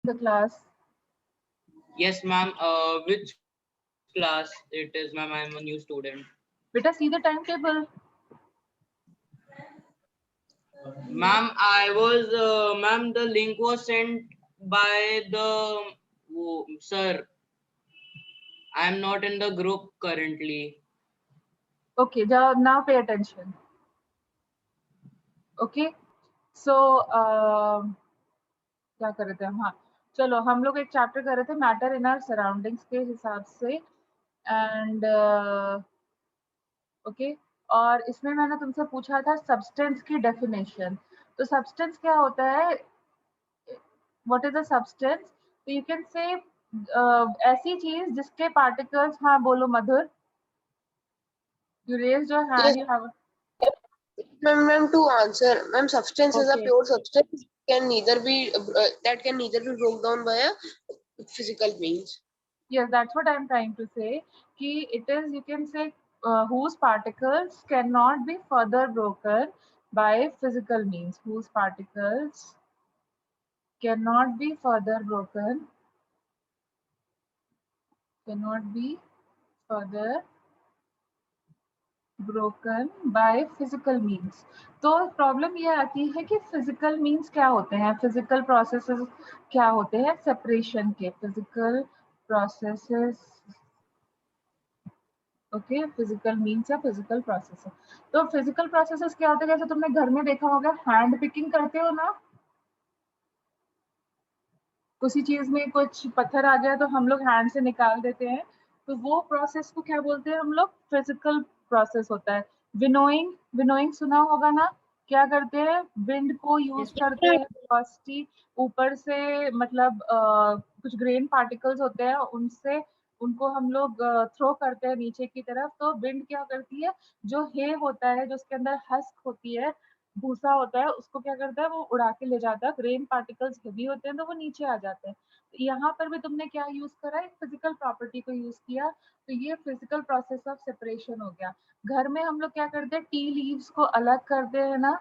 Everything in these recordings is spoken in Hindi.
the class? Yes, ma'am. Which class it is, ma'am? I'm a new student. Beta, see the timetable. Ma'am, ma'am, the link was sent by the sir. I'm not in the group currently. Okay, now pay attention. Okay, so क्या कर रहे थे हम? हाँ, चलो हम लोग एक चैप्टर कर रहे थे मैटर इन आवर सराउंडिंग्स के हिसाब से एंड ओके और इसमें मैंने तुमसे पूछा था सब्सटेंस की डेफिनेशन। तो सब्सटेंस क्या होता है? What is a substance? तो यू कैन से ऐसी चीज जिसके पार्टिकल्स, हाँ बोलो Madhur, you raise your hand, you have Ma'am, to answer, ma'am, substance is a Okay. pure substance can neither be that can neither be broken down by a physical means. Yes, that's what I'm trying to say. Ki it is, you can say, whose particles cannot be further broken by physical means. Whose particles cannot be further broken, cannot be further broken by physical means. तो प्रॉब्लम ये आती है कि फिजिकल मीन्स क्या होते हैं, फिजिकल प्रोसेसेस क्या होते हैं सेपरेशन के, physical processes. Okay, physical means या फिजिकल प्रोसेसेस। तो फिजिकल प्रोसेसेस क्या होते हैं? जैसे तुमने घर में देखा होगा, हैंड पिकिंग करते हो ना, किसी चीज में कुछ पत्थर आ गया तो हम लोग हैंड से निकाल देते हैं, तो वो प्रोसेस को क्या बोलते हैं हम लोग? फिजिकल प्रोसेस होता है। विनोइंग, विनोइंग सुना होगा ना? क्या करते हैं? विंड को यूज करते हैं, वेलोसिटी ऊपर से, मतलब कुछ ग्रेन पार्टिकल्स होते हैं, उनसे उनको हम लोग थ्रो करते हैं नीचे की तरफ। तो विंड क्या करती है, जो हे होता है, जो उसके अंदर हस्क होती है, भूसा होता है, उसको क्या करता है, वो उड़ा के ले जाता है। ग्रेन पार्टिकल्स हेवी होते हैं तो वो नीचे आ जाते हैं। तो यहाँ पर भी तुमने क्या यूज करा? एक फिजिकल प्रॉपर्टी को यूज किया, तो ये फिजिकल प्रोसेस ऑफ सेपरेशन हो गया। घर में हम लोग क्या करते हैं? टी लीव्स को अलग करते हैं ना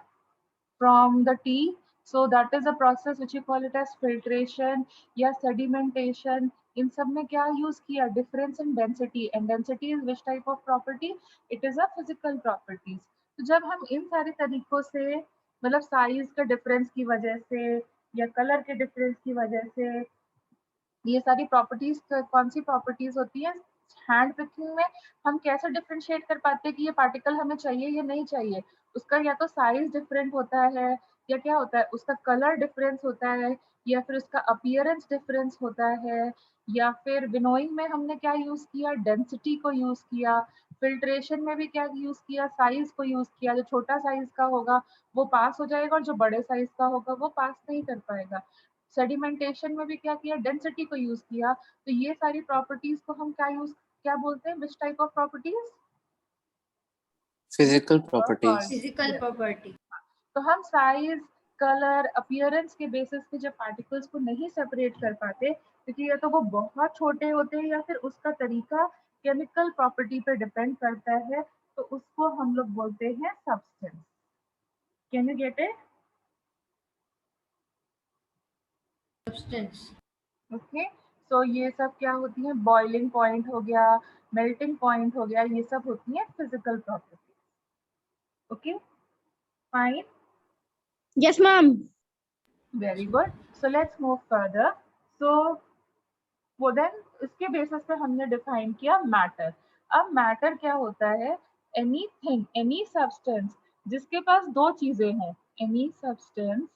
from the T, so that is a process which you call it as filtration या sedimentation। इन सब में क्या यूज किया? Difference in density, and density is which type of property? It is a physical properties. तो जब हम इन सारे तरीकों से, मतलब साइज के डिफरेंस की वजह से या कलर के डिफरेंस की वजह से, ये सारी प्रॉपर्टीज कौन सी प्रॉपर्टीज होती है हैंड पिकिंग में? हम कैसे डिफरेंशिएट कर पाते हैं कि ये पार्टिकल हमें चाहिए या नहीं चाहिए? उसका या तो साइज डिफरेंट होता है, या क्या होता है, उसका कलर डिफरेंस होता है, या फिर उसका अपीयरेंस डिफरेंस होता है, या फिर विनोइंग में हमने क्या यूज किया? डेंसिटी को यूज किया। फिल्ट्रेशन में भी क्या यूज किया? साइज को यूज किया। जो छोटा साइज का होगा वो पास हो जाएगा और जो बड़े साइज का होगा वो पास नहीं कर पाएगा। सेडिमेंटेशन में भी क्या किया? डेंसिटी को यूज किया। तो ये सारी प्रॉपर्टीज को हम क्या बोलते हैं? Which type of properties? Physical properties. Physical property. तो हम साइज, कलर, अपीयरेंस के बेसिस पे जब पार्टिकल्स को नहीं सेपरेट कर पाते, क्योंकि या तो वो बहुत छोटे होते हैं या फिर उसका तरीका केमिकल प्रॉपर्टी पे डिपेंड करता है, तो उसको हम लोग बोलते हैं substance. Can you get it? Substance. Okay, so ये सब क्या होती है? बॉइलिंग पॉइंट हो गया, मेल्टिंग पॉइंट हो गया, ये सब होती है physical properties. Okay, fine, yes ma'am. Very good. So let's move further. So वो देन इसके बेसिस पे हमने डिफाइन किया मैटर। अब मैटर क्या होता है? एनीथिंग, एनी सब्सटेंस जिसके पास दो चीजें हैं, any substance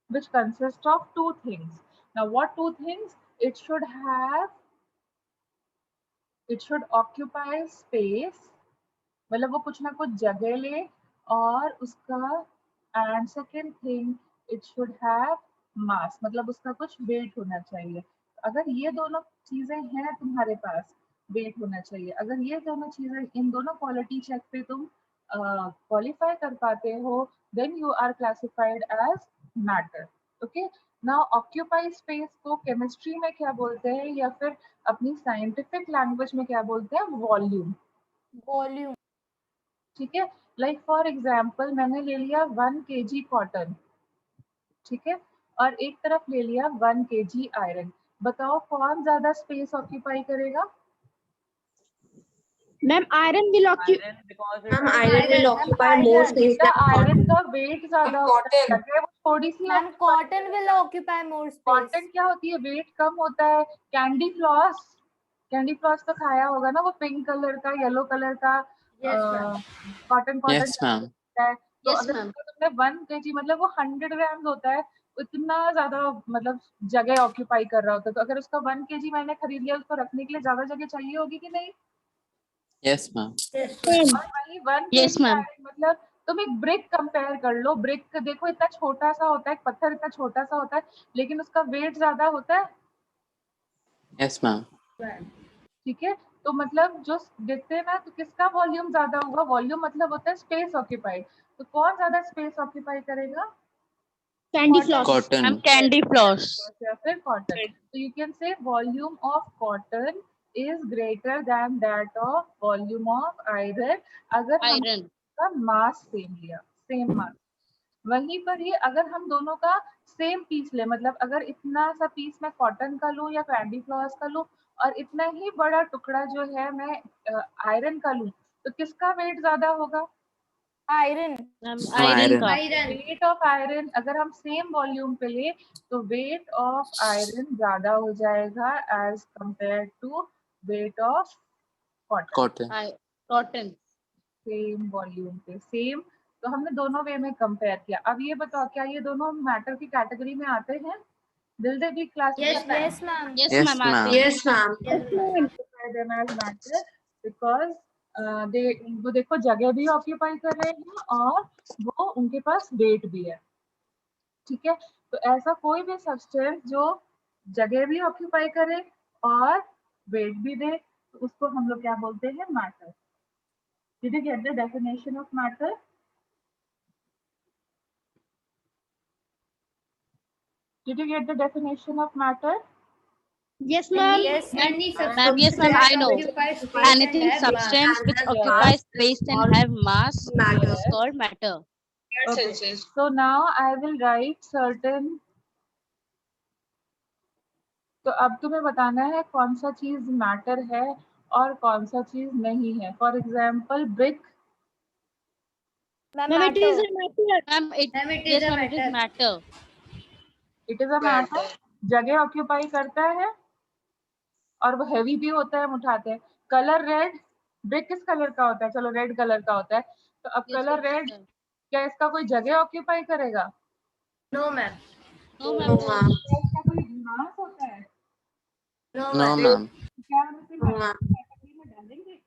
which consists of two things. Now what two things? It should occupy space, मतलब वो कुछ ना कुछ जगह ले, और उसका, and second thing, it should have मास, मतलब उसका कुछ वेट होना चाहिए। अगर ये दोनों चीजें हैं तुम्हारे पास, वेट होना चाहिए। अगर ये दोनों चीजें, इन दोनों क्वालिटी चेक पे तुम क्वालिफाई कर पाते हो, then you are classified as matter. Okay, now occupy space को केमिस्ट्री में क्या बोलते हैं, या फिर अपनी साइंटिफिक लैंग्वेज में क्या बोलते हैं? वॉल्यूम। वॉल्यूम। ठीक है, लाइक फॉर एग्जाम्पल मैंने ले लिया 1 kg कॉटन, ठीक है, और एक तरफ ले लिया 1 kg आयरन। बताओ कौन ज्यादा स्पेस ऑक्यूपाई करेगा? Ma'am, iron will occupy. Iron because Ma'am, it iron will occupy more space बेटा than आयरन cotton. का वेट ज्यादा होता है, जगह वो थोड़ी सी Ma'am, cotton will occupy more space. Cotton क्या होती है, वेट कम होता है। कैंडी फ्लॉस, कैंडी फ्लॉस तो खाया होगा ना, वो पिंक कलर का, येलो कलर का कॉटन कॉटन Yes, ma'am. होता है। तो Yes, अगर ma'am. तुमने 1 kg मतलब वो 100 ग्राम्स होता है, इतना ज्यादा मतलब जगह ऑक्यूपाई कर रहा होता है। तो अगर उसका 1 kg मैंने खरीद लिया, उसको रखने के लिए ज्यादा जगह चाहिए होगी कि नहीं? Yes, ma'am. Same. और वही 1 Yes, kg ma'am. आयरन मतलब तुम एक ब्रिक कंपेयर कर लो। ब्रिक देखो इतना छोटा सा होता है, एक पत्थर इतना छोटा सा होता है, लेकिन उसका वेट ज्यादा होता है। Yes, ma'am. ठीक है, तो मतलब जो देखते हैं ना, तो किसका वॉल्यूम ज्यादा होगा? वॉल्यूम मतलब होता है स्पेस ऑक्यूपाई। तो कौन ज्यादा स्पेस ऑक्यूपाई करेगा? Candy floss. Cotton. Ma'am, candy floss. या फिर कॉटन। तो यू कैन से volume of cotton is greater than that of volume of iron, अगर हम Iron. का मास सेम लिया, सेम मास। वहीं पर ही अगर हम दोनों का सेम पीस ले, मतलब अगर इतना सा पीस मैं कॉटन का लूं या कैंडी फ्लॉस का लूं, और इतना ही बड़ा टुकड़ा जो है मैं आयरन का लूं, तो किसका वेट ज्यादा होगा? Iron. Ma'am, Iron. iron का. वेट ऑफ आयरन अगर हम सेम वॉल्यूम पे ले, तो वेट ऑफ आयरन ज्यादा हो जाएगा as compare to weight of cotton. Cotton. Cotton. Same volume पे सेम। तो हमने दोनों वे में कंपेयर किया। अब ये बताओ, क्या ये दोनों मैटर की कैटेगरी में आते हैं? Will they be classified Yes, ma'am. Yes, Yes, ma'am. ma'am. Yes, ma'am. them as matter because they वो देखो जगह भी ऑक्यूपाई कर रहे हैं और वो उनके पास वेट भी है। ठीक है, तो ऐसा कोई भी सब्सटेंस जो जगह भी ऑक्यूपाई करे और वेट भी दे, तो उसको हम लोग क्या बोलते हैं? Matter. Did you get the definition of matter? Did you get the definition of matter? Yes, ma'am. Yes, Ma'am, any ma'am, yes, ma'am, I know. Anything and substance which mass. occupies space and have mass Matter. is called matter. Okay. Senses. So now I will write certain। तो अब तुम्हें बताना है कौन सा चीज मैटर है और कौन सा चीज नहीं है। For example brick, Ma'am, Ma'am, it is matter. a matter. Ma'am, Ma'am, it is yes, a ma'am, it is matter. It is a matter, जगह ऑक्यूपाई करता है और वो हैवी भी होता है, हम उठाते हैं। कलर रेड, ब्रिक किस कलर का होता है? चलो रेड कलर का होता है। तो अब Yes, colour yes, red, sir. क्या इसका कोई जगह ऑक्यूपाई करेगा? No, ma'am. No, No, ma'am. ma'am. क्या इसका कोई मास होता है? No, No, ma'am. ma'am. क्या हम इसे No, ma'am. कैटेगरी में डालेंगे?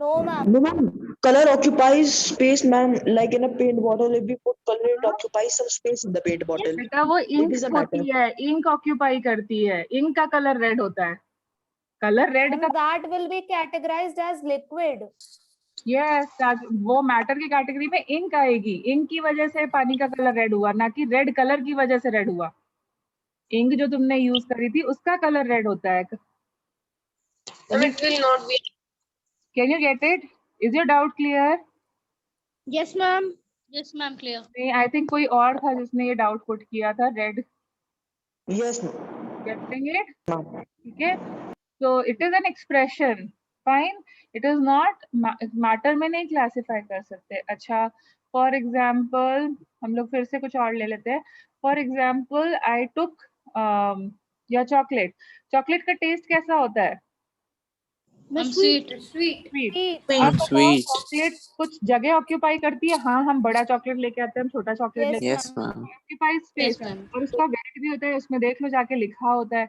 No, ma'am. No, ma'am. Color occupies space, ma'am. Like in a paint bottle, if we put color, it occupies some space in the paint bottle. बेटा वो इंक is a होती matter. है, इंक ऑक्यूपाई करती है, इंक का कलर रेड होता है। कलर रेड का And that will be categorized as liquid. Yes, वो मैटर की कैटेगरी में इंक आएगी। इंक की वजह से पानी का कलर रेड हुआ, ना कि रेड कलर की वजह से रेड हुआ। इंक जो तुमने यूज करी थी उसका कलर रेड होता है। Ma'am, it will not be. Can you get it? Is your doubt clear? Yes, ma'am. Yes, ma'am, clear. नहीं, आई थिंक कोई और था जिसने ये डाउट पुट किया था। Red Yes, getting it? ma'am. ठीक है, so it is an expression, fine, it is not matter में नहीं क्लासिफाई कर सकते। अच्छा, फॉर एग्जाम्पल हम लोग फिर से कुछ और ले लेते हैं। फॉर एग्जाम्पल आई टुक या चॉकलेट। चॉकलेट का टेस्ट कैसा होता है? Ma'am, sweet. Sweet. Sweet. Sweet. अब बताओ, Sweet. चॉकलेट कुछ जगह ऑक्यूपाई करती है? हाँ, हम बड़ा चॉकलेट लेके आते हैं, हम छोटा चॉकलेट Yes, लेके Yes, ma'am. Occupy space, Yes, ma'am. और उसका वेट भी होता है, उसमें देख लो जाके लिखा होता है।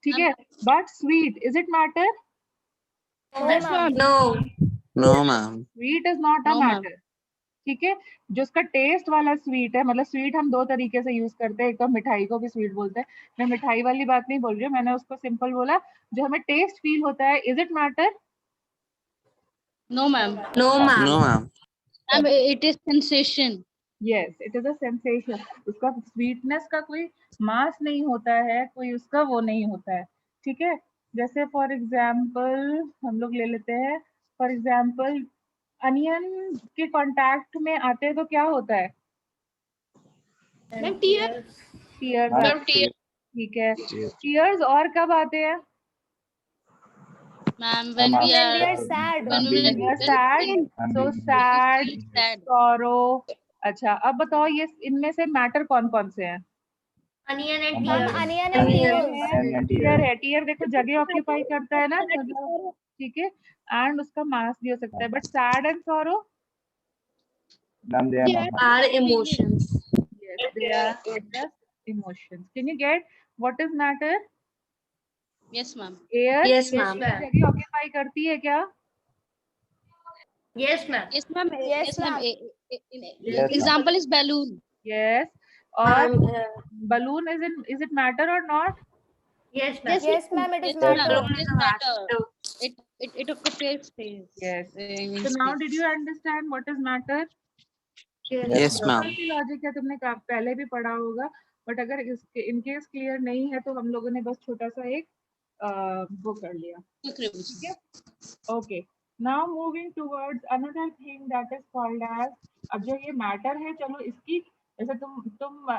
ठीक है, but sweet, is it matter? No, ma'am. No. No, ma'am. Sweet is not a No, ma'am. Matter. ठीक है, जो उसका टेस्ट वाला स्वीट है, मतलब स्वीट हम दो तरीके से यूज करते हैं। एक तो मिठाई को भी स्वीट बोलते हैं, मैं मिठाई वाली बात नहीं बोल रही हूँ, मैंने उसको सिंपल बोला। जो हमें टेस्ट फील होता है, is it matter? No, ma'am. No, ma'am. No, ma'am. Ma'am, it is sensation. Yes, it is a sensation. उसका स्वीटनेस का कोई मास नहीं होता है, कोई उसका वो नहीं होता है। ठीक है, जैसे फॉर एग्जाम्पल हम लोग ले लेते हैं। फॉर एग्जाम्पल अनियन के कांटेक्ट में आते हैं तो क्या होता है? मैम टीयर टीयर्स Ma'am, आते हैं, ठीक है। टीयर्स और कब आते हैं? Ma'am, when we when we are are sad. when we When you're sad, so sad, sad. sorrow। अच्छा, अब बताओ ये इनमें से मैटर कौन कौन से हैं? Onion and ma'am tears. Onion and and tear है। टीयर देखो जगह ऑक्यूपाई करता है ना, मतलब ठीक है, एंड उसका मास भी हो सकता है। But sad and sorrow, Are emotions. yes, they are just emotions. Can you get what is matter? Yes, ma'am. Air Yes, ma'am. जगह ऑक्यूपाई करती है क्या? Yes, ma'am. Yes, ma'am. Yes, Yes, ma'am. Yes, Example is balloon. yes, और Um, balloon is it matter or not? yes, ma'am. Yes, Yes, ma'am. ma'am. It is Balloon matter. is It is a matter. matter. It occupies space. Yes. In So now space. did you understand what is matter? Yes, ma'am. की लॉजिक है, तुमने पहले भी पढ़ा होगा, बट अगर इसके इन केस क्लियर नहीं है तो हम लोगों ने बस छोटा सा एक वो कर लिया, ठीक है। Okay, now moving towards another thing that is called edge, अब जो ये मैटर है, चलो इसकी जैसे तुम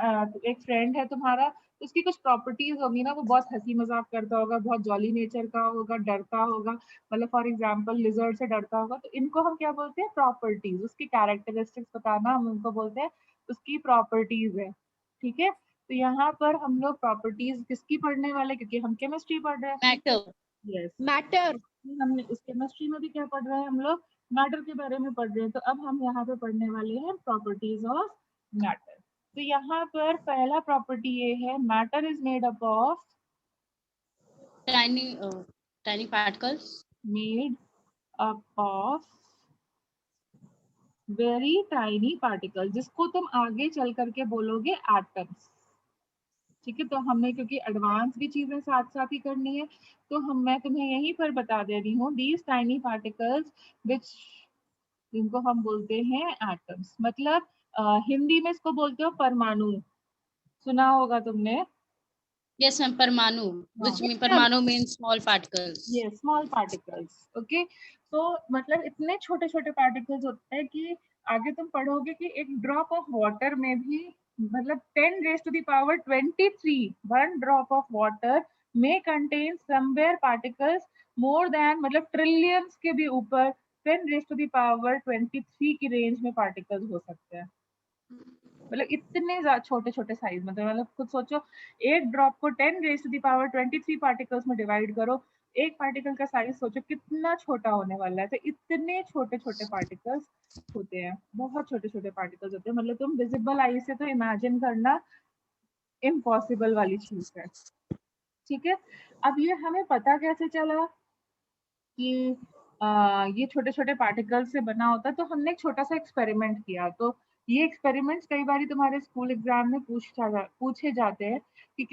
एक फ्रेंड है तुम्हारा, तो उसकी कुछ प्रॉपर्टीज होगी ना, वो बहुत हंसी मजाक करता होगा, बहुत जॉली नेचर का होगा, डरता होगा, मतलब फॉर एग्जांपल लिजर्ड से डरता होगा, तो इनको हम क्या बोलते हैं? प्रॉपर्टीज। उसकी कैरेक्टरिस्टिक्स बताना हम उनको बोलते हैं उसकी प्रॉपर्टीज है, ठीक है। तो यहाँ पर हम लोग प्रॉपर्टीज किसकी पढ़ने वाले, क्योंकि हम केमिस्ट्री पढ़ रहे हैं। Matter. Yes, Matter. हमने उस केमिस्ट्री में भी क्या पढ़ रहे हैं हम लोग? मैटर के बारे में पढ़ रहे हैं। तो अब हम यहाँ पे पढ़ने वाले हैं प्रॉपर्टीज ऑफ मैटर। तो यहाँ पर पहला प्रॉपर्टी ये है, matter is made up of, Tiny particles. Made up of very tiny particle, जिसको तुम आगे चल करके बोलोगे एटम्स, ठीक है। तो हमने क्योंकि एडवांस भी चीजें साथ साथ ही करनी है, तो मैं तुम्हें यहीं पर बता दे रही हूँ, दीज टाइनी पार्टिकल्स विच, जिनको हम बोलते हैं एटम्स, मतलब हिंदी में इसको बोलते हो परमाणु, सुना होगा तुमने। Yes, ma'am. Parmanu. Which mean Parmanu means small particles. ये स्मॉल पार्टिकल्स, ओके। तो मतलब इतने छोटे छोटे पार्टिकल्स होते हैं कि आगे तुम पढ़ोगे कि एक ड्रॉप ऑफ वाटर में भी, मतलब 10 raised to the power 23, one drop of water में contain somewhere particles more than, मतलब ट्रिलियंस के भी ऊपर 10 raised to the power 23 की रेंज में पार्टिकल्स हो सकते हैं, मतलब इतने छोटे छोटे साइज में। मतलब खुद सोचो, एक ड्रॉप को 10 raised to the power 23 particles में डिवाइड करो, एक पार्टिकल का साइज सोचो कितना छोटा होने वाला है। तो इतने छोटे छोटे पार्टिकल्स होते हैं, बहुत छोटे छोटे पार्टिकल्स होते हैं, मतलब तुम विजिबल आई से तो इमेजिन करना इम्पॉसिबल वाली चीज है, ठीक है। अब ये हमें पता कैसे चला कि ये छोटे छोटे पार्टिकल्स से बना होता है? तो हमने एक छोटा सा एक्सपेरिमेंट किया। तो ये एक्सपेरिमेंट्स कई बार तुम्हारे स्कूल एग्जाम में पूछे जाते हैं कि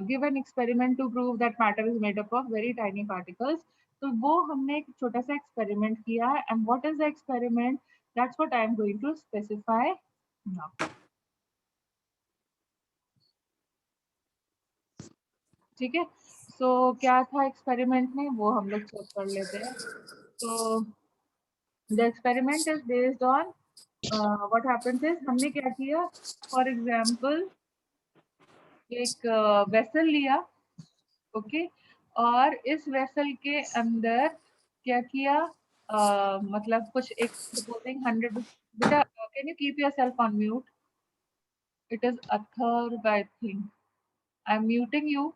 give an experiment to prove that matter is made up of very tiny particles. तो वो हमने एक छोटा सा एक्सपेरिमेंट किया है, and what is the experiment, that's what I am going to specify now, ठीक है। सो क्या था एक्सपेरिमेंट में, वो हम लोग चेक कर लेते हैं। तो the experiment is based on what happens is, हमने क्या किया, फॉर एग्जांपल एक वेसल लिया, ओके, और इस वेसल के अंदर क्या किया, मतलब कुछ एक सपोजिंग 100, बेटा can you keep yourself on mute, it is Atharva I think, I am muting you,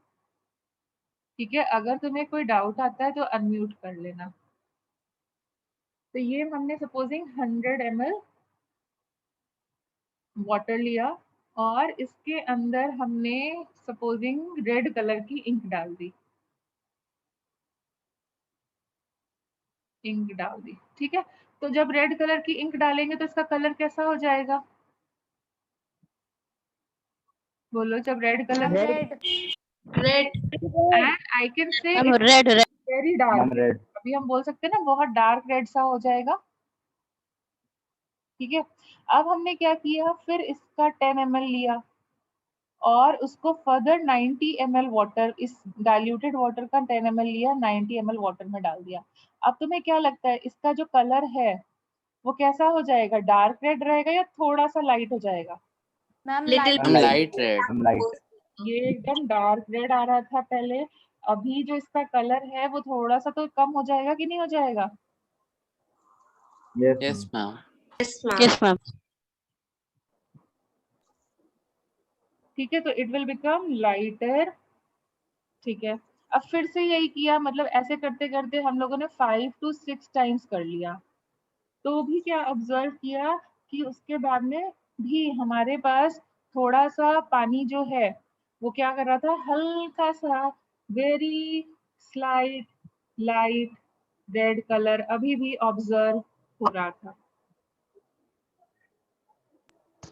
ठीक है। अगर तुम्हें कोई डाउट आता है तो अनम्यूट कर लेना। तो ये हमने सपोजिंग 100 ml वाटर लिया, और इसके अंदर हमने सपोजिंग रेड कलर की इंक डाल दी, इंक डाल दी, ठीक है। तो जब रेड कलर की इंक डालेंगे तो इसका कलर कैसा हो जाएगा, बोलो, जब red colour, Red. And I can say Red. Very dark, अभी हम बोल सकते हैं ना बहुत डार्क रेड सा हो जाएगा, ठीक है। अब हमने क्या किया, फिर इसका 10 ml लिया और उसको फर्दर 90 ml वाटर, इस डाइल्यूटेड वाटर का 10 ml लिया, 90 ml वाटर में डाल दिया। अब तुम्हें क्या लगता है इसका जो कलर है वो कैसा हो जाएगा, डार्क रेड रहेगा या थोड़ा सा लाइट हो जाएगा? Little light red. ये एकदम डार्क रेड आ रहा था पहले, अभी जो इसका कलर है वो थोड़ा सा तो कम हो जाएगा कि नहीं हो जाएगा? Yes, ma'am. Yes, ma'am. ठीक है, तो इट विल बिकम लाइटर। ठीक है, अब फिर से यही किया, मतलब ऐसे करते करते हम लोगों ने 5 to 6 टाइम्स कर लिया। तो भी क्या ऑब्जर्व किया कि उसके बाद में भी हमारे पास थोड़ा सा पानी जो है वो क्या कर रहा था, हल्का सा very slight light red colour अभी भी ऑब्जर्व हो रहा था।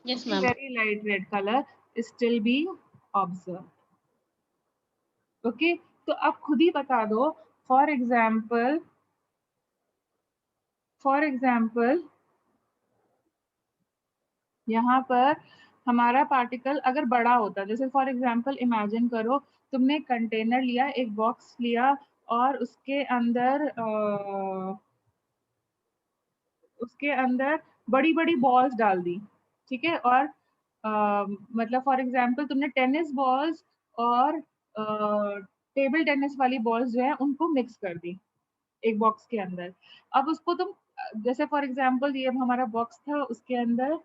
Yes, ma'am. very light red color is still being observed. Okay, तो अब खुद ही बता दो, फॉर एग्जाम्पल यहाँ पर हमारा पार्टिकल अगर बड़ा होता, जैसे फॉर एग्जाम्पल इमेजिन करो तुमने कंटेनर लिया, एक बॉक्स लिया और उसके अंदर बड़ी बड़ी बॉल्स डाल दी, ठीक है, और मतलब फॉर एग्जाम्पल तुमने टेनिस बॉल्स और टेबल टेनिस वाली बॉल्स जो है उनको मिक्स कर दी एक बॉक्स के अंदर। अब उसको तुम जैसे फॉर एग्जाम्पल ये हमारा बॉक्स था, उसके अंदर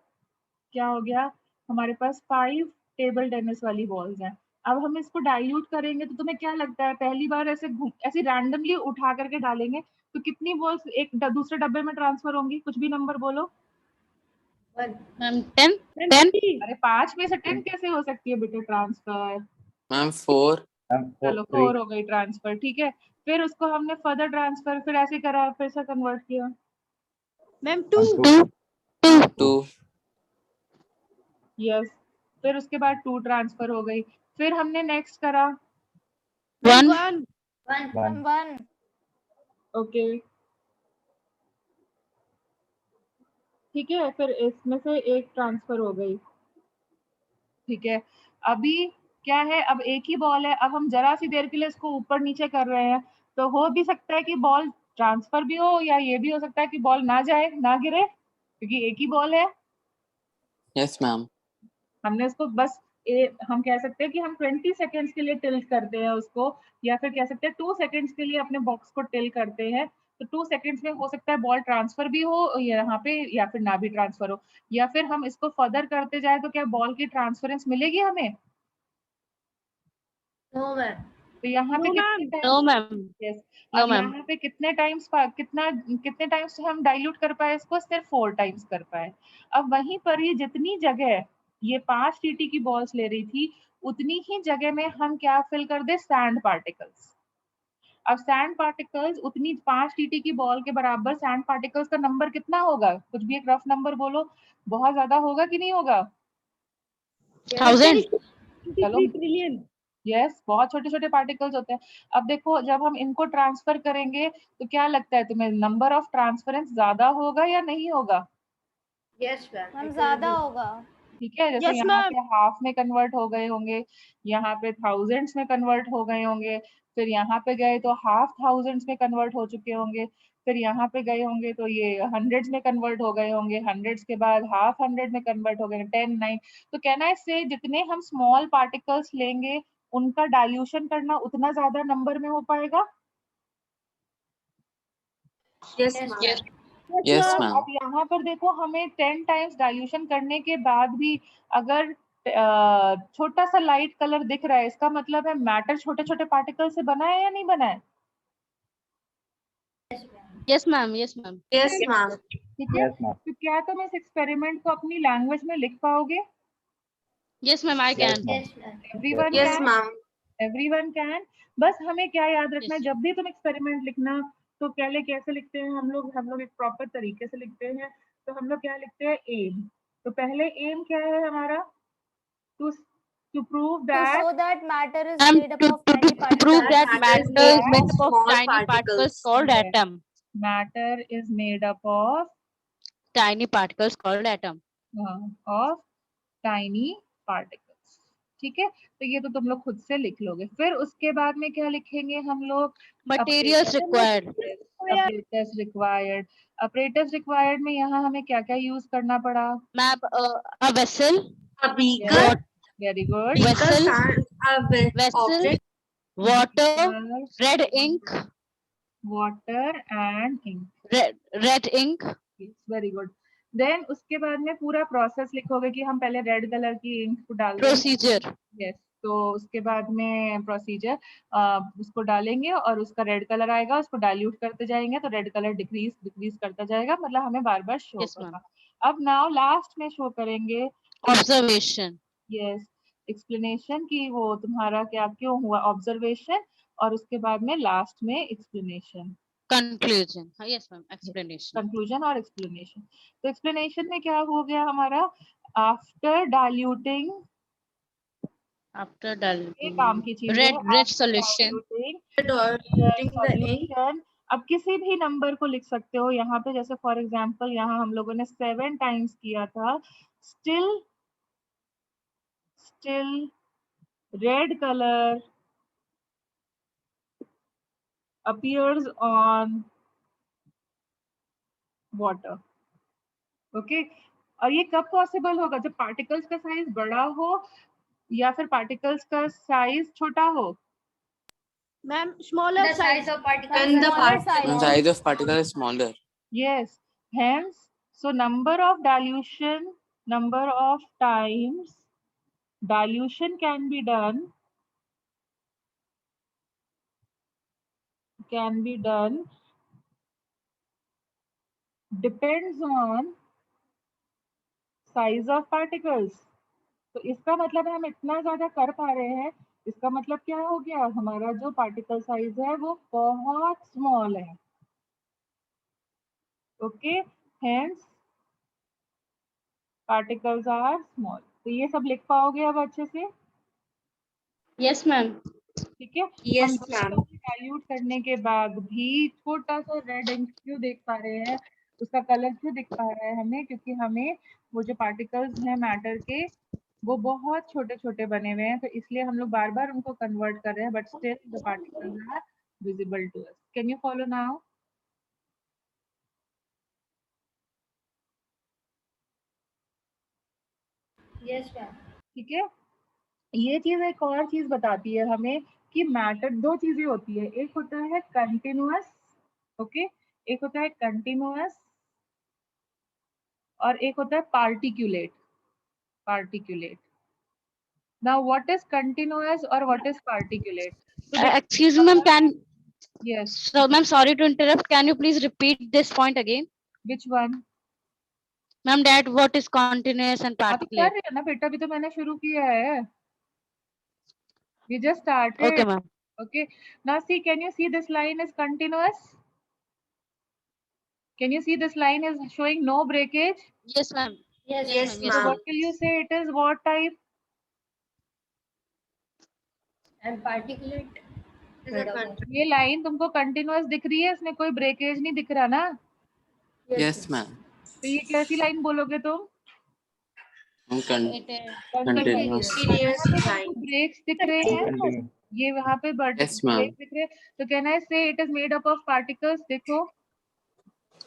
क्या हो गया, हमारे पास 5 टेबल टेनिस वाली बॉल्स हैं। अब हम इसको डाइल्यूट करेंगे तो तुम्हें क्या लगता है, पहली बार ऐसे रैंडमली उठा करके डालेंगे तो कितनी बॉल्स एक दूसरे डब्बे में ट्रांसफर होंगी? कुछ भी नंबर बोलो। Ma'am, 10. अरे 5 में से 10 कैसे हो सकती है बेटे ट्रांसफर? Ma'am, 4. चलो 4 हो गई ट्रांसफर, ठीक है। फिर उसको हमने फर्दर ट्रांसफर फिर ऐसे करा, फिर से कन्वर्ट किया। मैम 2. यस, फिर उसके बाद 2 ट्रांसफर हो गई, फिर हमने नेक्स्ट करा 1. 1 ओके, ठीक है, फिर इसमें से एक ट्रांसफर हो गई, ठीक है। अभी क्या है, अब एक ही बॉल है, अब हम जरा सी देर के लिए इसको ऊपर नीचे कर रहे हैं, तो हो भी सकता है कि बॉल ट्रांसफर भी हो, या ये भी हो सकता है कि बॉल ना जाए, ना गिरे, क्योंकि एक ही बॉल है। Yes, ma'am. हमने उसको बस हम कह सकते हैं कि हम 20 सेकेंड्स के लिए टिल्ट करते हैं उसको, या फिर कह सकते हैं 2 सेकेंड्स के लिए अपने बॉक्स को टिल्ट करते हैं। तो 2 सेकेंड्स में हो सकता है बॉल ट्रांसफर भी हो यहाँ पे, या फिर ना भी ट्रांसफर हो, या फिर हम इसको फर्दर करते जाए तो क्या बॉल की ट्रांसफरेंस मिलेगी हमें? नो मैम तो यहाँ पे कितने No, ma'am. yes, No, अब ma'am. यहाँ पे कितने टाइम्स हम डाइल्यूट कर पाए इसको? सिर्फ 4 टाइम्स कर पाए। अब वहीं पर ये जितनी जगह ये 5 टीटी की बॉल्स ले रही थी, उतनी ही जगह में हम क्या फिल कर दे, सैंड पार्टिकल्स। अब सैंड पार्टिकल्स उतनी 5 टीटी की बॉल के बराबर सैंड पार्टिकल्स का नंबर कितना होगा? कुछ भी एक रफ नंबर बोलो, बहुत ज्यादा होगा कि नहीं होगा? 1000. चलो यस, बहुत छोटे छोटे पार्टिकल्स होते हैं। अब देखो जब हम इनको ट्रांसफर करेंगे तो क्या लगता है तुम्हें, नंबर ऑफ ट्रांसफरेंस ज्यादा होगा या नहीं होगा? यस मैम ज्यादा होगा। ठीक है, जैसे यहाँ पे हाफ में कन्वर्ट हो गए होंगे, यहाँ पे थाउजेंड्स में कन्वर्ट हो गए होंगे, फिर यहाँ पे गए तो हाफ थाउजेंड्स में कन्वर्ट हो चुके होंगे, फिर यहाँ पे गए होंगे तो ये हंड्रेड्स में कन्वर्ट हो गए होंगे, हंड्रेड्स के बाद हाफ हंड्रेड में कन्वर्ट हो गए, 10 9। तो कहना है इससे जितने हम स्मॉल पार्टिकल्स लेंगे उनका डाइल्यूशन करना उतना ज्यादा नंबर में हो पाएगा। Yes Yes, ma'am. अब यहाँ पर देखो हमें 10 टाइम्स डाइल्यूशन करने के बाद भी अगर छोटा सा लाइट कलर दिख रहा है, इसका मतलब है मैटर छोटे छोटे पार्टिकल से बना है या नहीं बना है? Yes, ma'am. Yes, ma'am. Yes ma'am ठीक है, तो क्या तुम इस एक्सपेरिमेंट को अपनी लैंग्वेज में लिख पाओगे? Yes, ma'am. I can. Everyone yes can, ma'am everyone can. बस हमें क्या याद रखना है, Yes. जब भी तुम एक्सपेरिमेंट लिखना तो पहले कैसे लिखते हैं हम लोग एक प्रॉपर तरीके से लिखते हैं। तो हम लोग क्या लिखते हैं, एम। तो पहले एम क्या है हमारा, to prove To that show that matter is Ma'am, made up of tiny particles. prove that matter is matter is made made of up of small tiny particles particles. called Yes. atom. Matter is made up of Tiny particles called atom. Tiny particles. ठीक है, तो ये तो तुम लोग खुद से लिख लोगे। फिर उसके बाद में क्या लिखेंगे हम लोग, Materials required. apparatus required। apparatus required में यहाँ हमें क्या क्या यूज करना पड़ा? Ma'am, a vessel. A beaker. Very good. Vessel, Vessel. vessel, water, red ink, Water and ink. red ink, very good. Then उसके बाद में पूरा प्रोसेस लिखोगे कि हम पहले रेड कलर की इंक को डाल देंगे. procedure, यस, तो उसके बाद में प्रोसीजर उसको डालेंगे और उसका रेड कलर आएगा, उसको डाइल्यूट करते जाएंगे तो रेड कलर डिक्रीज करता जाएगा, मतलब हमें बार बार शो Yes, ma'am. करना. अब नाउ लास्ट में शो करेंगे observation, यस एक्सप्लेनेशन की वो तुम्हारा क्या क्यों हुआ ऑब्जर्वेशन, और उसके बाद में लास्ट में explanation. conclusion. Yes, ma'am. Explanation. Conclusion और एक्सप्लेनेशन. तो एक्सप्लेनेशन में क्या हो गया हमारा, आफ्टर डाइल्यूटिंग, After ये diluting, काम की चीज है. red solution, solution. अब किसी भी नंबर को लिख सकते हो यहाँ पे, जैसे फॉर एग्जांपल यहाँ हम लोगों ने 7 टाइम्स किया था. Still red colour appears on water. Okay और ये कब पॉसिबल होगा, जब पार्टिकल्स का साइज बड़ा हो या फिर पार्टिकल्स का साइज छोटा हो. Ma'am, smaller The size of particles. When the Smaller When size. size of particle is smaller. Yes, hence, so number of dilution, number of times dilution can be done depends on size of particles. तो इसका मतलब हम इतना ज्यादा कर पा रहे हैं, इसका मतलब क्या हो गया, हमारा जो पार्टिकल साइज है वो बहुत स्मॉल है. Okay, hence particles are small. तो ये सब लिख पाओगे अब अच्छे से. yes, ma'am. ठीक है. Yes, ma'am. डाइल्यूट करने के बाद भी छोटा सा रेड इंक क्यों देख पा रहे हैं, उसका कलर क्यों दिख पा रहा है हमें, क्योंकि हमें वो जो पार्टिकल्स हैं मैटर के वो बहुत छोटे छोटे बने हुए हैं, तो इसलिए हम लोग बार बार उनको कन्वर्ट कर रहे हैं, but still the particles are visible to us. Can you follow now. Yes, ma'am. ठीक है. ये चीज एक और चीज बताती है हमें कि मैटर, दो चीजें होती है, एक होता है कंटिन्यूअस. ओके, एक होता है कंटिन्यूअस और एक होता है particulate. Now what is continuous और what is particulate. Excuse me, ma'am. Yes, So, ma'am, sorry to interrupt. Can you please repeat this point again? Which one. Ma'am, that what is continuous and आप कर particulate? रहे हो ना बेटा, अभी तो मैंने शुरू किया है. We just started. Okay, ma'am. Okay. Now see, can you see this line is continuous? Can you see this line is showing no breakage? Yes, ma'am. Yes, Yes, ma'am. So ma'am. what will you say it is, what type? And particulate. Is a country. ये लाइन तुमको कंटिन्यूअस दिख रही है, इसमें कोई ब्रेकेज नहीं दिख रहा ना. Yes, ma'am. तो ये कैसी लाइन बोलोगे तुम. It is Continuous. Continuous line. Breaks दिख रहे हैं, ये वहाँ पे Yes, ma'am. ब्रेक्स दिख रहे हैं, तो कैन आई से it is made up of particles. देखो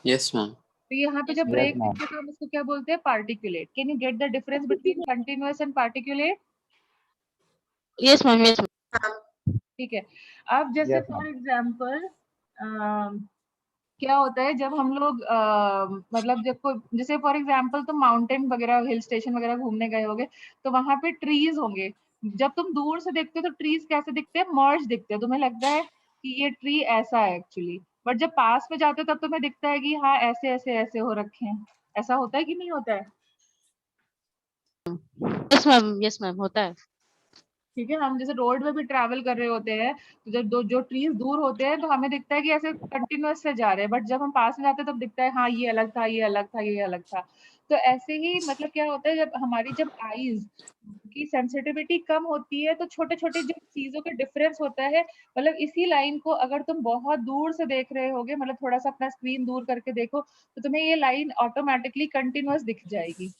Yes, ma'am. तो यहाँ पे जब ब्रेक दिखते हैं तो हम उसको क्या बोलते हैं, particulate. Can you get the difference between continuous and particulate. yes, ma'am. Yes, ma'am. ठीक है. अब जैसे फॉर एग्जांपल क्या होता है जब हम लोग मतलब जब कोई, जैसे फॉर एग्जांपल तुम माउंटेन वगैरह हिल स्टेशन वगैरह घूमने गए होगे तो वहां पे ट्रीज होंगे. जब तुम दूर से देखते हो तो ट्रीज कैसे दिखते हैं, मर्ज दिखते हैं. तुम्हें लगता है कि ये ट्री ऐसा है एक्चुअली, बट जब पास में जाते हो तब तुम्हें दिखता है कि हाँ ऐसे ऐसे ऐसे हो रखे हैं. ऐसा होता है कि नहीं होता है. Yes, ma'am. Yes, ma'am. होता है. ठीक है. हम जैसे रोड में भी ट्रैवल कर रहे होते हैं तो जब जो ट्रीज दूर होते हैं तो हमें दिखता है कि ऐसे कंटिन्यूअस से जा रहे हैं, बट जब हम पास में जाते हैं तब दिखता है हाँ ये अलग था, ये अलग था, ये अलग था. तो ऐसे ही मतलब क्या होता है, जब आईज की सेंसिटिविटी कम होती है तो छोटे छोटे जो चीजों का डिफरेंस होता है, मतलब इसी लाइन को अगर तुम बहुत दूर से देख रहे होगे, मतलब थोड़ा सा अपना स्क्रीन दूर करके देखो तो तुम्हें ये लाइन ऑटोमेटिकली कंटिन्यूअस दिख जाएगी.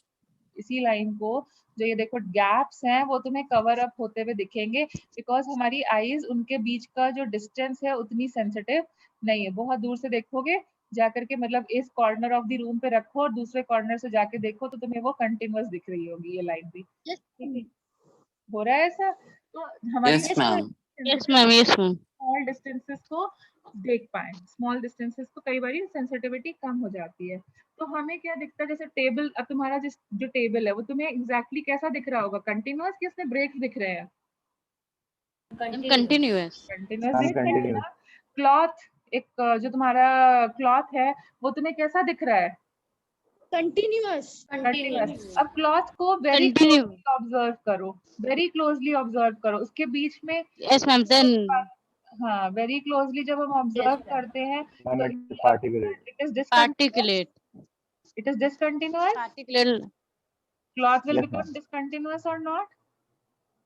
इसी लाइन को जो ये देखो गैप्स हैं वो तुम्हें कवर अप होते हुए दिखेंगे, बिकॉज हमारी आईज उनके बीच का जो डिस्टेंस है उतनी सेंसिटिव नहीं है. बहुत दूर से देखोगे जाकर के मतलब इस कॉर्नर ऑफ द रूम पे रखो और दूसरे कॉर्नर से जाके देखो तो तुम्हें वो कंटिन्यूअस दिख रही होगी ये लाइन भी। ठीक है, हो रहा है ऐसा? तो हमारी Yes, ma'am. Yes, ma'am. Yes, ma'am. Small distances को देख पाए, स्मॉल डिस्टेंसेस को कई बार सेंसिटिविटी कम हो जाती है। तो हमें क्या दिखता है, जैसे टेबल, अब तुम्हारा जो टेबल है वो तुम्हें एग्जैक्टली कैसा दिख रहा होगा, कंटिन्यूअस कि उसमें ब्रेक्स दिख रहे हैं? Continuous. कंटिन्यूअस। क्लॉथ, एक जो तुम्हारा क्लॉथ है वो तुम्हें कैसा दिख रहा है? Continuous. कंटिन्यूअस। अब क्लॉथ को वेरी Continue. क्लोजली ऑब्जर्व करो, वेरी क्लोजली ऑब्जर्व करो, उसके बीच में Yes, ma'am. Then हाँ वेरी क्लोजली जब हम ऑब्जर्व ma'am. करते हैं तो Particulate. It is discontinuous, particulate. It is discontinuous, Particulate. Cloth will Yes, become ma'am. Discontinuous और not?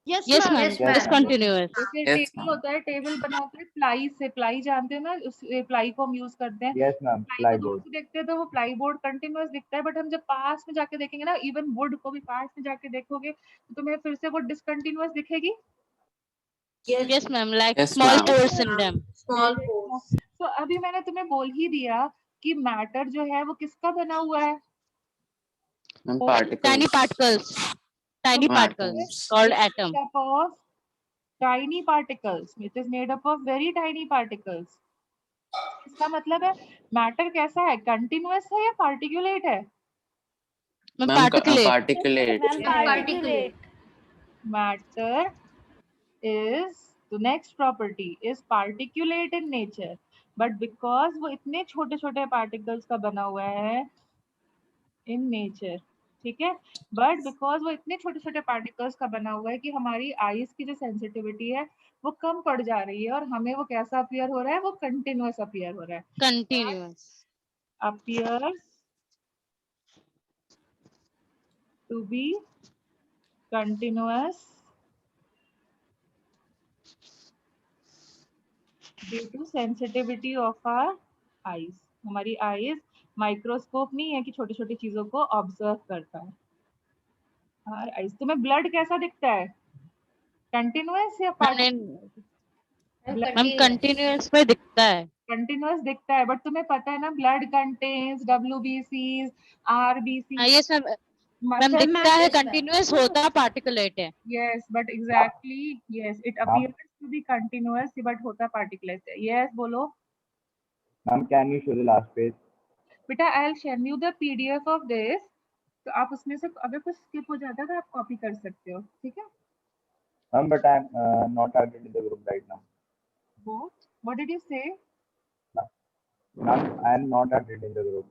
Yes, Yes, ma'am. ma'am. Yes, ma'am. Discontinuous. जैसे Yes, टेबल ma'am. होता है, टेबल बनाते हैं प्लाई से, प्लाई जानते हैं ना, उस प्लाई को हम यूज करते हैं। Yes, ma'am. प्लाई को दूर Plyboard. से देखते हैं तो वो प्लाई बोर्ड कंटिन्यूअस दिखता है, बट हम जब पास में जाके देखेंगे ना, इवन वुड को भी पास में जाके देखोगे तो तुम्हें फिर से वो डिसकंटिन्यूअस दिखेगी। Yes, ma'am. Like Yes, small ma'am. pores in them. Small pores. तो अभी मैंने तुम्हें बोल ही दिया कि मैटर जो है वो किसका बना हुआ है? Ma'am, Oh, Tiny particles. particles. Tiny So particles Atoms. called It is atom. made up of tiny particles. It is made up of very tiny particles. इसका मतलब है मैटर कैसा है, कंटिन्यूअस है या पार्टिकुलेट है? Ma'am, Ma'am, particulate. particulate. Particulate. Matter is, the next property is particulate in nature, but because वो इतने छोटे छोटे particles का बना हुआ है in nature, ठीक है, बट बिकॉज वो इतने छोटे छोटे पार्टिकल्स का बना हुआ है कि हमारी आईज की जो सेंसिटिविटी है वो कम पड़ जा रही है और हमें वो कैसा अपीयर हो रहा है, वो कंटिन्यूअस अपीयर हो रहा है। Continuous. Appears to be continuous due to sensitivity of our eyes. हमारी आईज माइक्रोस्कोप नहीं है कि छोटी छोटी चीजों को ऑब्जर्व करता है। हमारी आईज, तुम्हें ब्लड कैसा दिखता है, कंटिन्यूअस या Ma'am, continuous में दिखता है. कंटिन्यूअस दिखता है, बट तुम्हें पता है ना blood contains WBCs, RBCs। Yes, ma'am. Ma'am, दिखता है, continuous होता particulate है. Yes, but exactly, yes, it appears to be continuous, but होता particulate है। Yes, बोलो। Ma'am, can you show the last page? बेटा, I'll send you the PDF of this, तो आप उसमें से अगर कुछ स्किप हो जाता है तो आप कॉपी कर सकते हो, ठीक है? Ma'am, but I'm not added in the group right now. What did you say? Ma'am, I am not added in the group.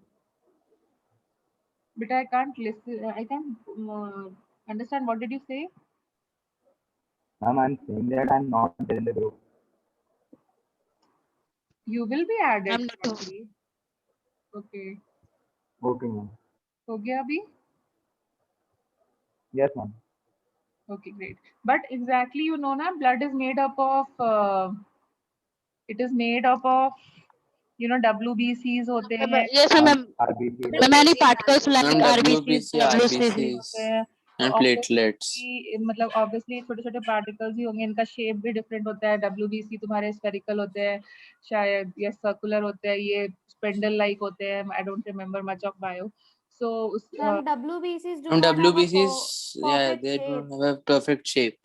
But I can't listen. I can't understand. What did you say? Ma'am, I'm saying that I'm not there in the group. You will be added. I'm not- shortly. Okay. Okay, ma'am. हो गया अभी? Yes, ma'am. Okay, great. But exactly, you know, na, blood is made up of. It is made up of, you know, WBCs होते हैं. Yes, ma'am. RBC. Many particles like Ma'am, RBCs, WBC, WCs. RBCs, हैं. and platelets. मतलब ऑब्वियसली छोटे छोटे पार्टिकल्स ही होंगे, इनका शेप भी डिफरेंट होता है। WBC तुम्हारे स्फेरिकल होते हैं शायद, या सर्कुलर होते हैं, ये स्पेंडल लाइक होते हैं। I don't remember much of bio. So WBCs do Ma'am, not have a WBCs, yeah, perfect they shape. don't have a perfect shape.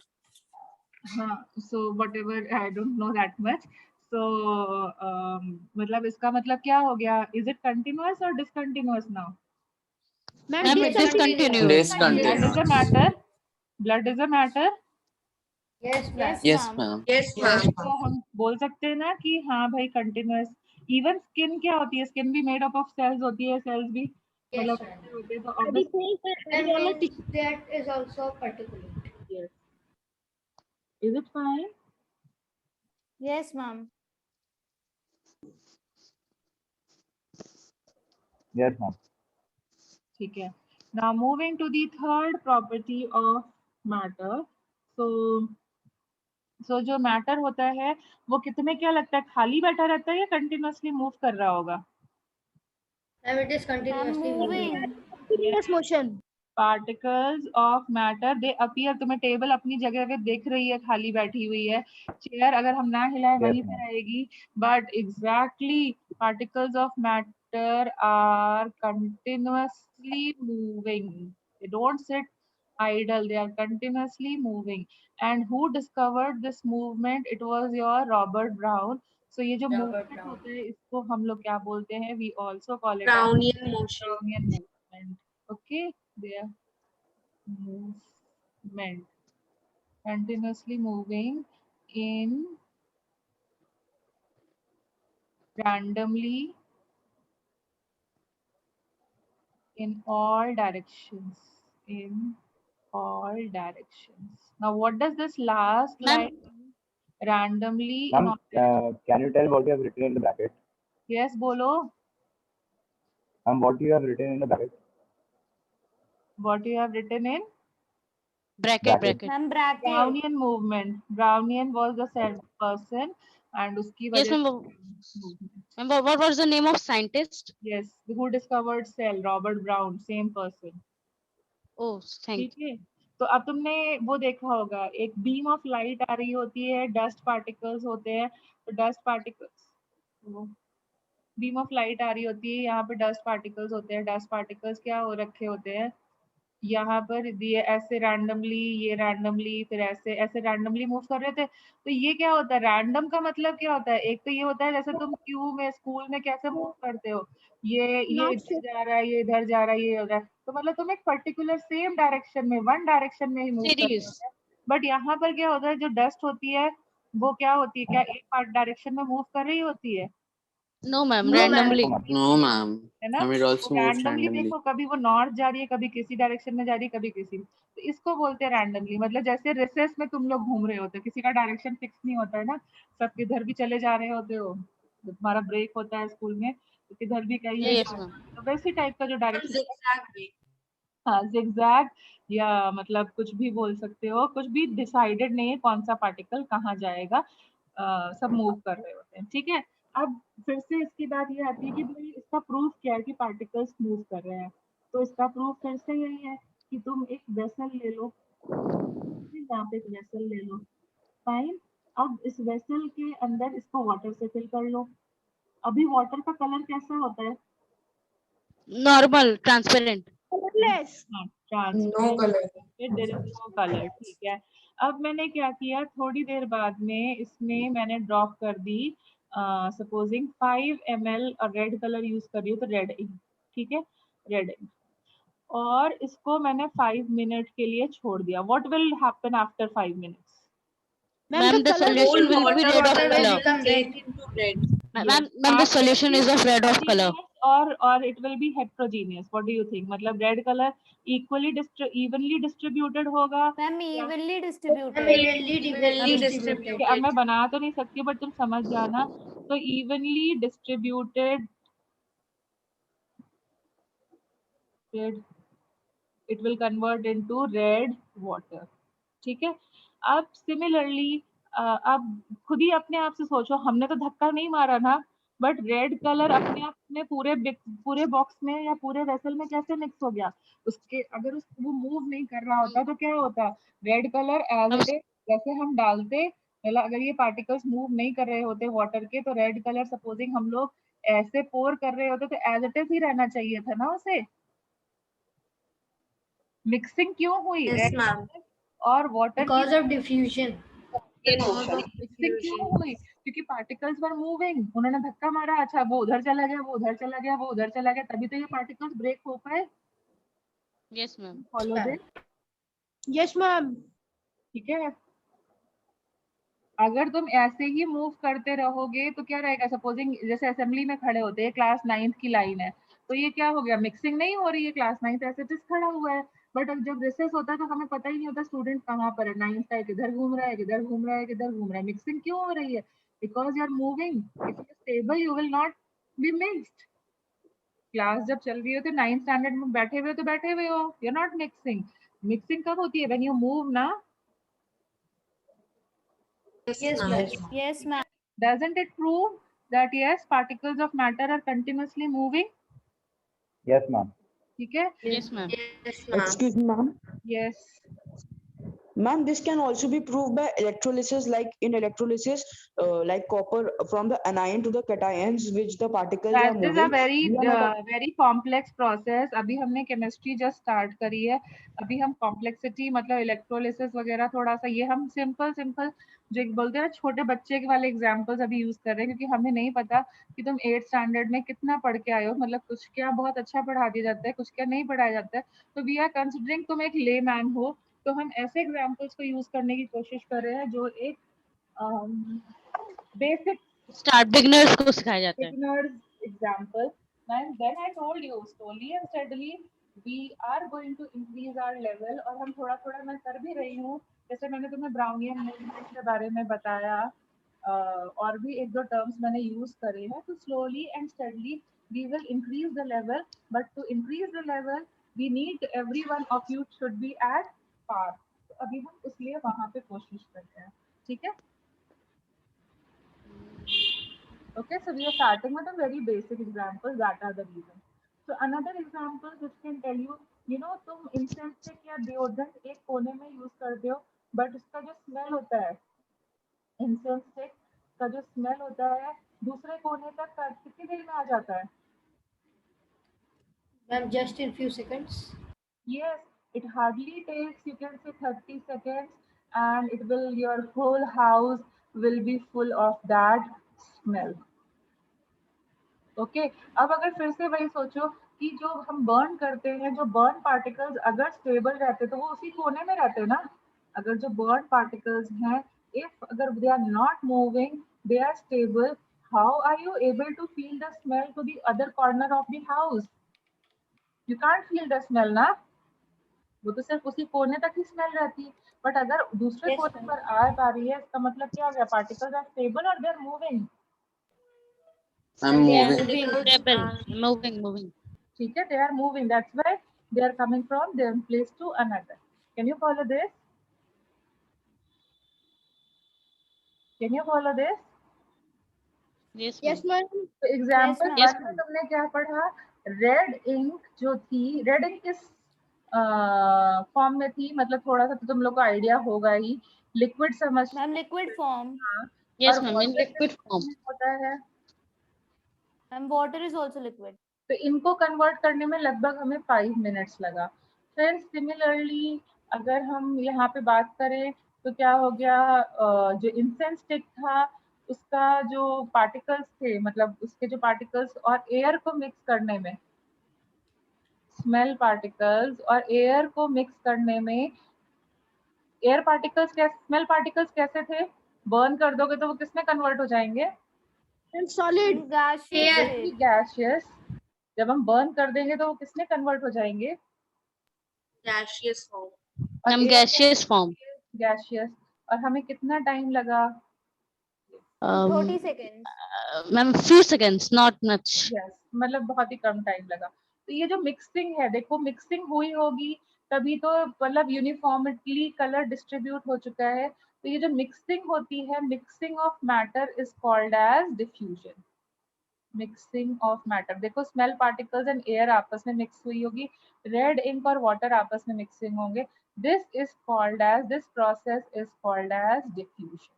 हाँ, so whatever, I don't know that much. So मतलब इसका मतलब क्या हो गया? Is it continuous or discontinuous now? Ma'am, Ma'am, discontinuous. Discontinuous. Blood is a matter. Blood is a matter. Yes, ma'am. Yes, ma'am. Yes, ma'am. तो हम बोल सकते हैं ना कि हाँ भाई कंटिन्यूअस। इवन स्किन क्या होती है, स्किन भी मेड अप ऑफ सेल्स होती है, सेल्स भी Yes, मतलब ma'am. होते हैं, तो obviously That means that is also particulate. yes. Is it fine? Yes, ma'am. Yes, ma'am. ठीक है। Now moving to the third property of matter. So जो मैटर होता है वो तुम्हें क्या लगता है, खाली बैठा रहता है या कंटिन्यूअसली मूव कर रहा होगा? And it is continuously moving. Continuous motion. particles of matter they appear, तुम्हें टेबल अपनी जगह पे दिख रही है, खाली बैठी हुई है, चेयर अगर हम ना हिलाएं वहीं पे रहेगी, but exactly particles of matter are continuously moving, they don't sit idle, they are continuously moving. And who discovered this movement? It was your Robert Brown. So ये जो movement होता है इसको हम लोग क्या बोलते हैं? We also call it Brownian motion. Brownian movement. Okay, there movement, continuously moving in randomly in all directions, in all directions. Now what does this last Ma'am. line mean? Randomly in Ma'am, all can you tell what you have written in the bracket? yes bolo, What you have written in the bracket? what you have written in Bracket. Ma'am, bracket. Brownian movement. Brownian was the said person and uski Yes, वजह ma'am. से movement. Ma'am, what was the name of scientist? Yes, who discovered cell? Robert Brown, same person. Oh, thank ठीक है, तो अब तुमने वो देखा होगा, एक बीम ऑफ लाइट आ रही होती है, डस्ट पार्टिकल्स होते हैं, तो dust particles, beam of light आ रही होती है, यहाँ पे डस्ट पार्टिकल्स होते हैं, डस्ट पार्टिकल्स क्या हो रखे होते हैं यहाँ पर, ये ऐसे रैंडमली, ये रैंडमली, फिर ऐसे ऐसे रैंडमली मूव कर रहे थे। तो ये क्या होता है, रैंडम का मतलब क्या होता है? एक तो ये होता है जैसे तुम क्यू में स्कूल में कैसे मूव करते हो, ये इधर जा रहा है, ये इधर जा रहा है, ये उधर, तो मतलब तुम एक पर्टिकुलर सेम डायरेक्शन में, वन डायरेक्शन में ही मूव कर रहे Series. हो। बट यहाँ पर क्या होता है, जो डस्ट होती है वो क्या होती है, क्या एक पार्ट डायरेक्शन में मूव कर रही होती है? No, ma'am. No, ma'am. Randomly. No, ma'am. है ना? It also moves randomly randomly. देखो, कभी वो नॉर्थ जा रही है, कभी किसी डायरेक्शन में जा रही है, कभी किसी, तो इसको बोलते हैं रैंडमली। मतलब जैसे रिसेस में तुम लोग घूम रहे होते हो, किसी का डायरेक्शन फिक्स नहीं होता है ना, सब किधर भी चले जा रहे होते हो, जब तुम्हारा ब्रेक होता है स्कूल में तो किधर भी कहीं Yes, ma'am. तो वैसी टाइप का जो डायरेक्शन, Zigzag way. हाँ जिगजैग, या मतलब कुछ भी बोल सकते हो, कुछ भी डिसाइडेड नहीं है कौन सा पार्टिकल कहाँ जाएगा, सब मूव कर रहे होते हैं। ठीक है, अब फिर से इसकी बात ये आती है कि भाई इसका प्रूफ क्या है कि पार्टिकल्स मूव कर रहे हैं। तो इसका प्रूफ फिर से यही है कि तुम एक वेसल ले लो, यहाँ पे एक वेसल ले लो, फाइन। अब इस वेसल के अंदर इसको वाटर से फिल कर लो। अभी वाटर का कलर कैसा होता है? Normal, transparent. No color. There is no colour. ठीक है, अब मैंने क्या किया, थोड़ी देर बाद में इसमें मैंने ड्रॉप कर दी सपोजिंग 5 ml और रेड कलर यूज कर रही हूँ तो रेड इंक, ठीक है, रेड इंक, और इसको मैंने 5 मिनट के लिए छोड़ दिया। What will happen after 5 minutes? Ma'am, the solution will be red of color. Become red into red. Ma'am, the solution is of red of color. और it will be heterogeneous. What do you think? मतलब रेड कलर evenly distributed होगा? Ma'am, evenly distributed. Evenly distributed. Okay, अब मैं बना तो नहीं सकती बट तुम समझ जाना। तो evenly distributed, it will convert into red water। ठीक है, अब सिमिलरली अब खुद ही अपने आप से सोचो, हमने तो धक्का नहीं मारा ना, बट रेड कलर अपने आप में पूरे बॉक्स में या पूरे वेसल में कैसे मिक्स हो गया? उसके अगर वो मूव नहीं कर रहा होता तो क्या होता? Red colour as it is जैसे हम डालते, मतलब अगर ये पार्टिकल्स मूव नहीं कर रहे होते वाटर के, तो रेड कलर सपोजिंग हम लोग ऐसे पोर कर रहे होते तो एज इट इज ही रहना चाहिए था ना उसे। मिक्सिंग क्यों हुई? Yes, red ma'am. और water Because of diffusion. Mixing क्यों हुई? क्योंकि पार्टिकल्स वर मूविंग, उन्होंने धक्का मारा, अच्छा वो उधर चला गया, वो उधर चला गया, वो उधर चला गया, तभी तो ये पार्टिकल्स ब्रेक हो पाए। Yes, ma'am. फॉलो दे। Yes, ma'am. ठीक है, अगर तुम ऐसे ही मूव करते रहोगे तो क्या रहेगा? सपोजिंग जैसे असेंबली में खड़े होते हैं, क्लास 9th की लाइन है, तो ये क्या हो गया? मिक्सिंग नहीं हो रही है, क्लास 9th ऐसे तो खड़ा हुआ है, बट अब जब रिसेस होता है तो हमें पता ही नहीं होता स्टूडेंट कहाँ पर है, 9th का किधर घूम रहा है, किधर घूम रहा है, किधर घूम रहा है। मिक्सिंग क्यों हो रही है? Because you are moving. If you stable you will not be mixed. Class जब चल रही हो तो 9th स्टैंडर्ड में बैठे हुए हो तो बैठे हुए हो, you are not mixing. Mixing कब होती है? व्हेन यू मूव ना। Yes, ma'am. Yes, ma'am. Doesn't it prove that yes, particles of matter are continuously moving? Yes, ma'am. ठीक है? Yes, ma'am. Yes, ma'am. Excuse me, ma'am. Yes. Ma'am, this can also be proved by electrolysis, like in electrolysis, like copper from the anion to the cations, which the particles are That is a moving. very We are not very complex process. अभी हमने केमिस्ट्री जस्ट स्टार्ट करी है. अभी हम कॉम्प्लेक्सिटी मतलब इलेक्ट्रोलिसिस वगैरह थोड़ा सा ये हम सिंपल जो एक बोलते हैं छोटे बच्चे के वाले एग्जांपल्स अभी यूज कर रहे हैं, क्योंकि हमें नहीं पता कि तुम 8th स्टैंडर्ड में कितना पढ़ के आए हो. मतलब कुछ क्या बहुत अच्छा पढ़ा दिया जाता है, कुछ क्या नहीं पढ़ाया जाता है. तो वी आर कंसिडरिंग तुम एक लेमैन हो, तो हम ऐसे एग्जांपल्स को यूज करने की कोशिश कर रहे हैं जो एक बेसिक Start beginners को सिखाया जाता है. beginners example. And then I told you slowly and steadily we are going to increase our level. और हम थोड़ा थोड़ा मैं कर भी रही हूँ, जैसे मैंने तुम्हें ब्राउनियन मूवमेंट के बारे में बताया, और भी एक दो टर्म्स मैंने यूज करे हैं. तो slowly and steadily we will increase the level, but to increase the level we need every one of you should be at par. तो अभी हम इसलिए वहां पे कोशिश करते हैं. ठीक है? Okay, so we are starting with a very basic example. That are the reasons. So another example which can tell you, you know, तुम incense stick या deodorant एक कोने में यूज करते हो, but उसका जो स्मेल होता है, incense stick का जो स्मेल होता है दूसरे कोने तक कितनी देर में आ जाता है? Ma'am, just in few seconds. Yes, it hardly takes, you can say 30 seconds, and it will, your whole house will be full of that smell. Okay अब अगर फिर से वही सोचो कि जो हम बर्न करते हैं, जो बर्न पार्टिकल्स अगर स्टेबल रहते तो वो उसी कोने में रहते ना. अगर जो बर्न पार्टिकल्स हैं, इफ अगर they are not moving, they are stable, how are you able to feel the smell to the other corner of the house? You can't feel the smell ना, वो तो सिर्फ उसी कोने तक ही स्मेल रहती है. बट अगर दूसरे Yes, कोने ma'am. पर आ पा रही है, इसका मतलब क्या हो गया? पार्टिकल्स आर स्टेबल और they are moving. I'm And they are moving. moving. Stable, moving. ठीक है, they are moving, that's why they are coming from one place to another. Can you follow this? Can you follow this? Yes, Yes, ma'am. ma'am. तो एग्जाम्पल ma'am. Yes, वन में ma'am. तुमने क्या पढ़ा? रेड इंक जो थी, रेड इंक किस फॉर्म में थी? मतलब थोड़ा सा तो तुम लोग को आइडिया होगा ही. लिक्विड समझ. Ma'am, liquid form. हाँ, Yes, और ma'am. In water liquid किस form. में होता है? Ma'am, water is also liquid. तो इनको कन्वर्ट करने में लगभग हमें 5 मिनट्स लगा. फिर सिमिलरली अगर हम यहाँ पे बात करें तो क्या हो गया? जो इंसेंस स्टिक था उसका जो पार्टिकल्स थे, मतलब उसके जो पार्टिकल्स और एयर को मिक्स करने में, स्मेल पार्टिकल्स और एयर को मिक्स करने में, एयर पार्टिकल्स कैसे, स्मेल पार्टिकल्स कैसे थे? बर्न कर दोगे तो वो किस में कन्वर्ट हो जाएंगे? And solid. In gaseous state. Gaseous. जब हम बर्न कर देंगे तो वो किस में कन्वर्ट हो जाएंगे? Gaseous form. Ma'am, gaseous form. Gaseous. और हमें कितना टाइम लगा? 30 seconds. Ma'am, few seconds, not much. Yes, मतलब बहुत ही कम टाइम लगा. तो ये जो मिक्सिंग है, देखो मिक्सिंग हुई होगी तभी तो मतलब यूनिफॉर्मली कलर डिस्ट्रीब्यूट हो चुका है. तो ये जो मिक्सिंग होती है, mixing of matter is called as diffusion. Mixing of matter, देखो स्मेल पार्टिकल्स एंड एयर आपस में मिक्स हुई होगी, रेड इंक और वाटर आपस में मिक्सिंग होंगे. This is called as, this process is called as diffusion.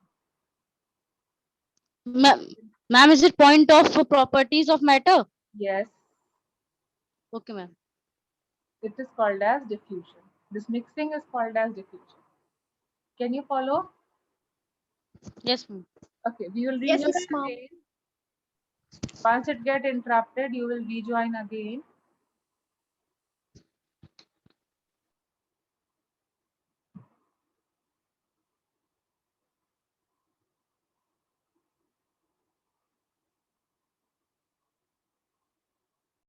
Ma'am, is it point of properties of matter? Yes, Okay, ma'am. it is called as diffusion. This mixing is called as diffusion. Can you follow? Yes, ma'am. Okay, we will Yes, rejoin ma'am. again. Once it get interrupted, you will rejoin again.